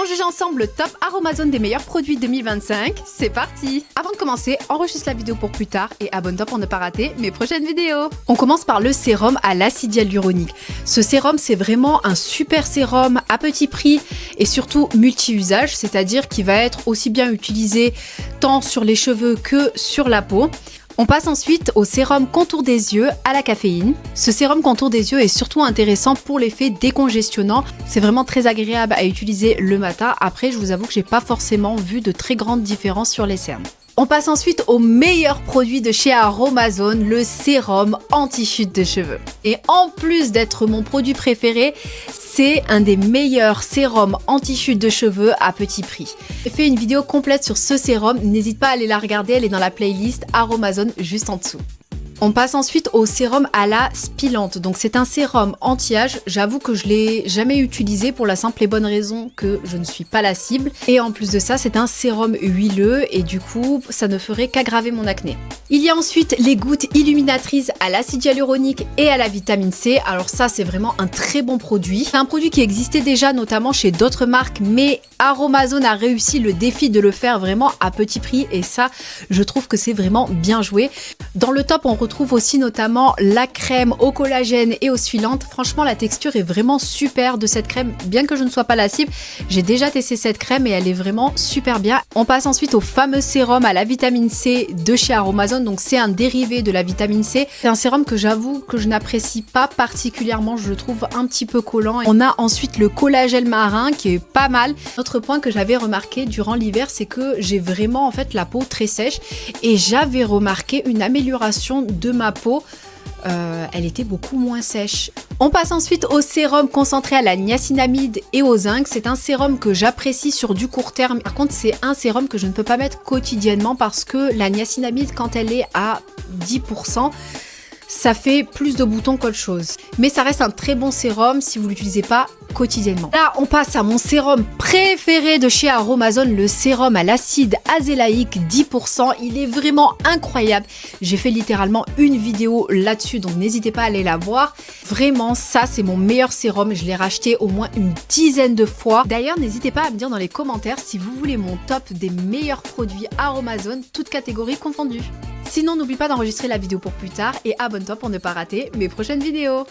On juge ensemble le top Aromazone des meilleurs produits 2025. C'est parti! Avant de commencer, enregistre la vidéo pour plus tard et abonne-toi pour ne pas rater mes prochaines vidéos. On commence par le sérum à l'acide hyaluronique. Ce sérum, c'est vraiment un super sérum à petit prix et surtout multi-usage, c'est-à-dire qu'il va être aussi bien utilisé tant sur les cheveux que sur la peau. On passe ensuite au sérum contour des yeux à la caféine. Ce sérum contour des yeux est surtout intéressant pour l'effet décongestionnant. C'est vraiment très agréable à utiliser le matin. Après, je vous avoue que j'ai pas forcément vu de très grandes différences sur les cernes. On passe ensuite au meilleur produit de chez Aromazone, le sérum anti-chute de cheveux. Et en plus d'être mon produit préféré, c'est un des meilleurs sérums anti-chute de cheveux à petit prix. J'ai fait une vidéo complète sur ce sérum, n'hésite pas à aller la regarder, elle est dans la playlist Aromazone juste en dessous. On passe ensuite au sérum à la spilante. Donc c'est un sérum anti-âge. J'avoue que je l'ai jamais utilisé pour la simple et bonne raison que je ne suis pas la cible. Et en plus de ça, c'est un sérum huileux et du coup, ça ne ferait qu'aggraver mon acné. Il y a ensuite les gouttes illuminatrices à l'acide hyaluronique et à la vitamine C. Alors ça, c'est vraiment un très bon produit. C'est un produit qui existait déjà notamment chez d'autres marques, mais Aromazone a réussi le défi de le faire vraiment à petit prix et ça, je trouve que c'est vraiment bien joué. Dans le top, on retrouve aussi notamment la crème au collagène et aux suivantes. Franchement, la texture est vraiment super de cette crème. Bien que je ne sois pas la cible, j'ai déjà testé cette crème et elle est vraiment super bien. On passe ensuite au fameux sérum à la vitamine C de chez Aromazone. Donc c'est un dérivé de la vitamine C. C'est un sérum que j'avoue que je n'apprécie pas particulièrement. Je le trouve un petit peu collant. On a ensuite le collagène marin qui est pas mal. Autre point que j'avais remarqué durant l'hiver, c'est que j'ai vraiment en fait la peau très sèche et j'avais remarqué une amélioration de ma peau. Elle était beaucoup moins sèche. On passe ensuite au sérum concentré à la niacinamide et au zinc. C'est un sérum que j'apprécie sur du court terme. Par contre, c'est un sérum que je ne peux pas mettre quotidiennement parce que la niacinamide, quand elle est à 10%, ça fait plus de boutons qu'autre chose. Mais ça reste un très bon sérum si vous ne l'utilisez pas quotidiennement. Là, on passe à mon sérum préféré de chez Aromazone, le sérum à l'acide azélaïque 10%. Il est vraiment incroyable. J'ai fait littéralement une vidéo là-dessus, donc n'hésitez pas à aller la voir. Vraiment, ça, c'est mon meilleur sérum. Je l'ai racheté au moins une dizaine de fois. D'ailleurs, n'hésitez pas à me dire dans les commentaires si vous voulez mon top des meilleurs produits Aromazone, toutes catégories confondues. Sinon, n'oublie pas d'enregistrer la vidéo pour plus tard et abonne-toi pour ne pas rater mes prochaines vidéos.